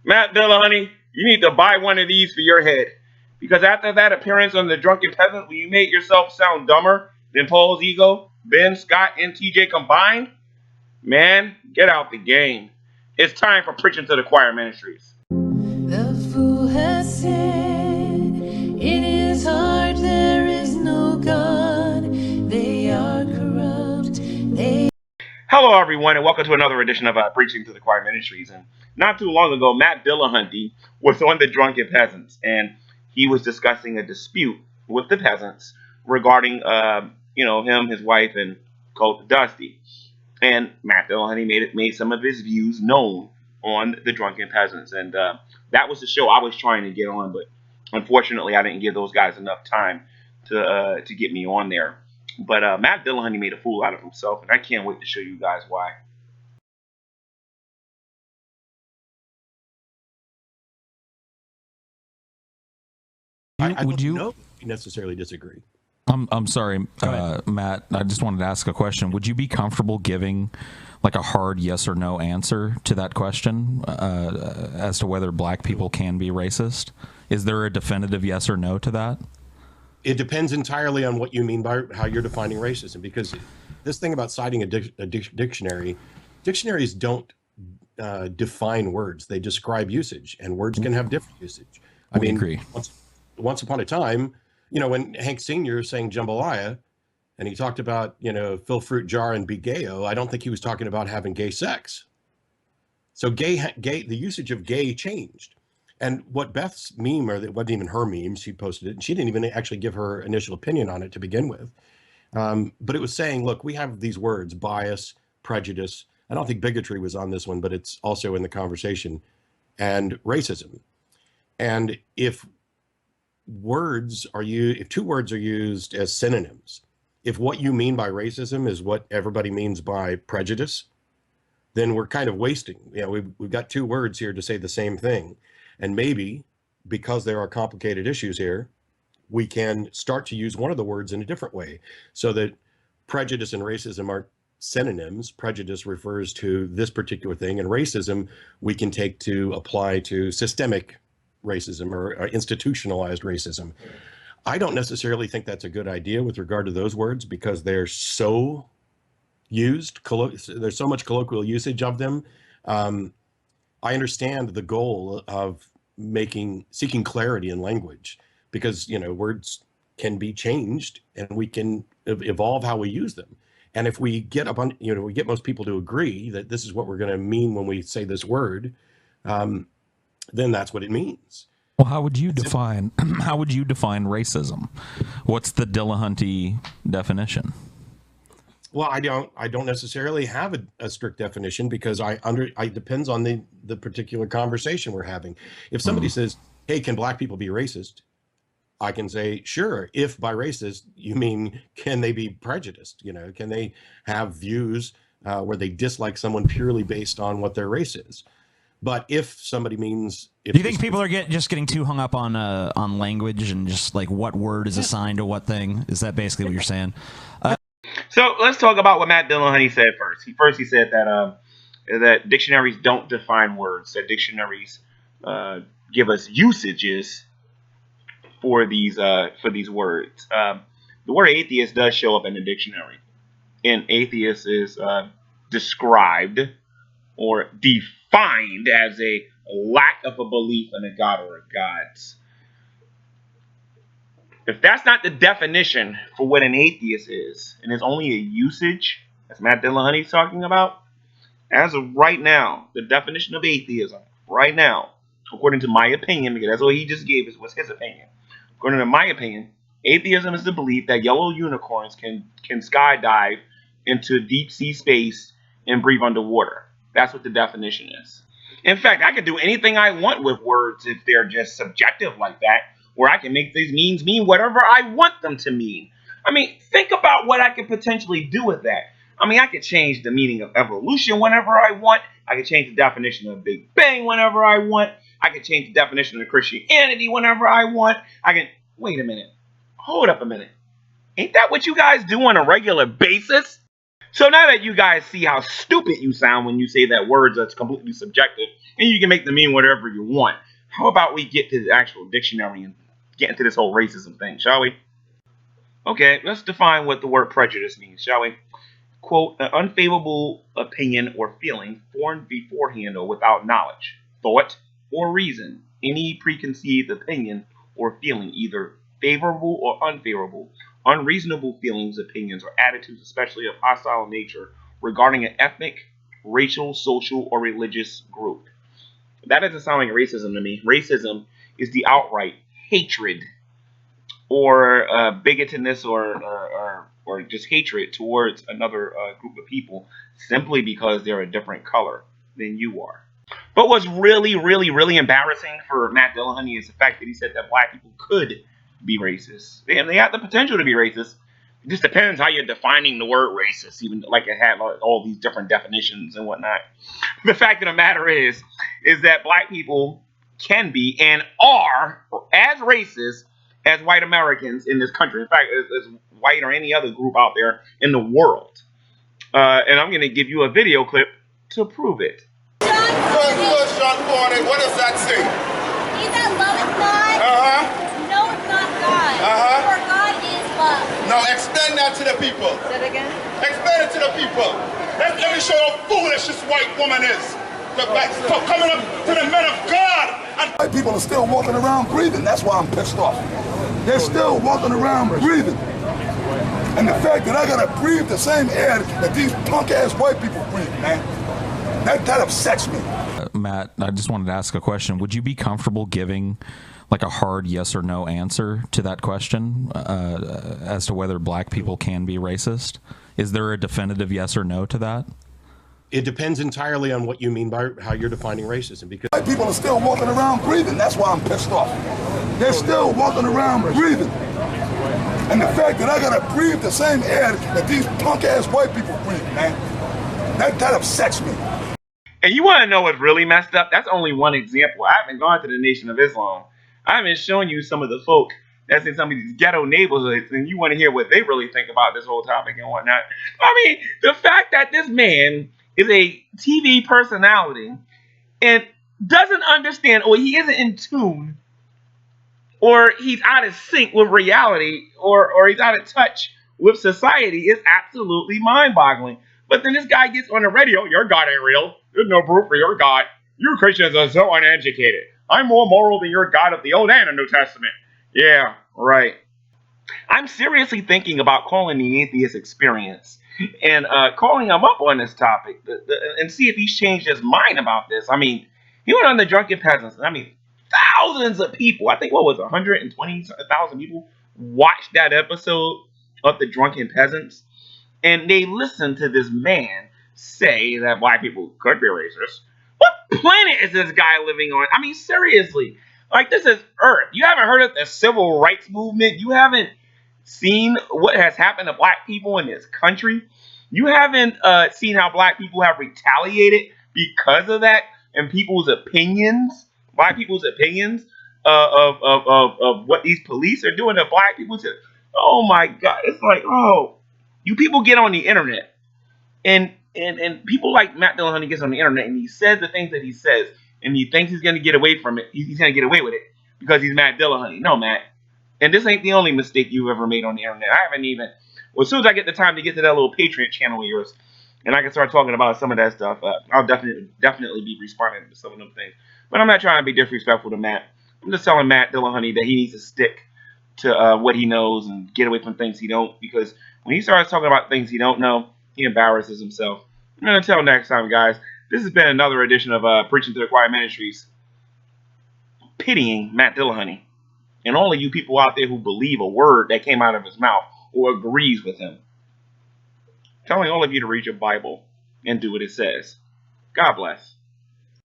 Matt Dillahunty, you need to buy one of these for your head. Because after that appearance on The Drunken Peasant, where you made yourself sound dumber than Paul's ego, Ben, Scott, and TJ combined, man, get out the game. It's time for Preaching to the Choir Ministries. The fool has said, in his heart there is no God. They are corrupt. Hello, everyone, and welcome to another edition of Preaching to the Choir Ministries. And not too long ago, Matt Dillahunty was on The Drunken Peasants, and he was discussing a dispute with the peasants regarding, him, his wife, and Colt Dusty. And Matt Dillahunty made some of his views known on The Drunken Peasants, and that was the show I was trying to get on, but unfortunately, I didn't give those guys enough time to get me on there. But Matt Dillahunty made a fool out of himself, and I can't wait to show you guys why. I Would you? don't necessarily disagree. I'm sorry, Matt. I just wanted to ask a question. Would you be comfortable giving like a hard yes or no answer to that question as to whether black people can be racist? Is there a definitive yes or no to that? It depends entirely on what you mean by how you're defining racism, because this thing about citing a dictionary, dictionaries don't define words. They describe usage, and words can have different usage. I mean, agree. Once upon a time, when Hank Sr. sang Jambalaya and he talked about, fill fruit jar and be gayo, I don't think he was talking about having gay sex. So the usage of gay changed. And what Beth's meme, or it wasn't even her meme, she posted it, and she didn't even actually give her initial opinion on it to begin with. But it was saying, look, we have these words, bias, prejudice. I don't think bigotry was on this one, but it's also in the conversation, and racism. And if two words are used as synonyms, if what you mean by racism is what everybody means by prejudice, then we're kind of wasting. We've got two words here to say the same thing. And maybe because there are complicated issues here, we can start to use one of the words in a different way so that prejudice and racism aren't synonyms. Prejudice refers to this particular thing, and racism we can take to apply to systemic racism or institutionalized racism. I don't necessarily think that's a good idea with regard to those words because they're so used. There's so much colloquial usage of them. I understand the goal of seeking clarity in language because, words can be changed and we can evolve how we use them. And if we get we get most people to agree that this is what we're going to mean when we say this word, then that's what it means. Well, how would you define racism? What's the Dillahunty definition? Well, I don't necessarily have a strict definition because it depends on the particular conversation we're having. If somebody says, "Hey, can black people be racist?" I can say, "Sure." If by racist you mean can they be prejudiced? Can they have views where they dislike someone purely based on what their race is? But if somebody means, do you think people are just getting too hung up on language and just like what word is assigned to what thing? Is that basically what you're saying? So let's talk about what Matt Dillahunty said first. He said that dictionaries don't define words. That dictionaries give us usages for these words. The word atheist does show up in the dictionary, and atheist is described or defined as a lack of a belief in a god or a gods. If that's not the definition for what an atheist is, and it's only a usage, as Matt Dillahunty is talking about, as of right now, the definition of atheism, right now, according to my opinion, because that's what he just gave us, was his opinion. According to my opinion, atheism is the belief that yellow unicorns can skydive into deep sea space and breathe underwater. That's what the definition is. In fact, I can do anything I want with words if they're just subjective like that, where I can make these means mean whatever I want them to mean. I mean, think about what I could potentially do with that. I mean, I could change the meaning of evolution whenever I want. I could change the definition of Big Bang whenever I want. I could change the definition of Christianity whenever I want. Wait a minute. Hold up a minute. Ain't that what you guys do on a regular basis? So now that you guys see how stupid you sound when you say that words are completely subjective and you can make them mean whatever you want. How about we get to the actual dictionary and get into this whole racism thing, shall we? Okay, let's define what the word prejudice means, shall we? Quote, an unfavorable opinion or feeling formed beforehand or without knowledge, thought, or reason. Any preconceived opinion or feeling, either favorable or unfavorable, unreasonable feelings, opinions, or attitudes, especially of hostile nature, regarding an ethnic, racial, social, or religious group. That doesn't sound like racism to me. Racism is the outright hatred or bigotedness or just hatred towards another group of people simply because they're a different color than you are. But what's really, really, really embarrassing for Matt Dillahunty is the fact that he said that black people could be racist. They have the potential to be racist. It just depends how you're defining the word racist, even like it had all these different definitions and whatnot. The fact of the matter is that black people can be and are as racist as white Americans in this country. In fact, as white or any other group out there in the world. And I'm going to give you a video clip to prove it. First John 4, what does that say? He that loveth God, knoweth not God, for God is love. Now explain that to the people. Say it again. Explain it to the people. Let me show how foolish this white woman is. Coming up to the men of God. And white people are still walking around breathing. That's why I'm pissed off. They're still walking around breathing. And the fact that I gotta breathe the same air that these punk-ass white people breathe, man, that upsets me. Matt, I just wanted to ask a question. Would you be comfortable giving like a hard yes or no answer to that question as to whether black people can be racist? Is there a definitive yes or no to that? It depends entirely on what you mean by how you're defining racism. Because white people are still walking around breathing. That's why I'm pissed off. They're still walking around breathing. And the fact that I gotta breathe the same air that these punk-ass white people breathe, man, that upsets me. And you want to know what's really messed up? That's only one example. I haven't gone to the Nation of Islam. I haven't shown you some of the folk that's in some of these ghetto neighborhoods, and you want to hear what they really think about this whole topic and whatnot. I mean, the fact that this man is a TV personality and doesn't understand, or he isn't in tune, or he's out of sync with reality, or he's out of touch with society is absolutely mind-boggling. But then this guy gets on the radio, your God ain't real. There's no proof for your God. You Christians are so uneducated. I'm more moral than your God of the Old and the New Testament. Yeah, right. I'm seriously thinking about calling the Atheist Experience and calling him up on this topic and see if he's changed his mind about this. I mean, he went on the Drunken Peasants. I mean, thousands of people, I think what was 120,000 people watched that episode of the Drunken Peasants. And they listened to this man say that black people could be racist. What planet is this guy living on? I mean, seriously. Like, this is Earth. You haven't heard of the civil rights movement. You haven't seen what has happened to black people in this country. You haven't seen how black people have retaliated because of that and people's opinions, black people's opinions of what these police are doing to black people. Oh, my God. It's like, oh. You people get on the internet, and people like Matt Dillahunty gets on the internet, and he says the things that he says, and he thinks he's going to get away from it. He's going to get away with it because he's Matt Dillahunty. No, Matt. And this ain't the only mistake you've ever made on the internet. I haven't even. Well, as soon as I get the time to get to that little Patreon channel of yours, and I can start talking about some of that stuff, I'll definitely be responding to some of them things. But I'm not trying to be disrespectful to Matt. I'm just telling Matt Dillahunty that he needs to stick to what he knows and get away from things he don't, because when he starts talking about things he don't know, he embarrasses himself. And until next time, guys, this has been another edition of Preaching to the Choir Ministries, pitying Matt Dillahunty and all of you people out there who believe a word that came out of his mouth or agrees with him. Telling all of you to read your Bible and do what it says. God bless.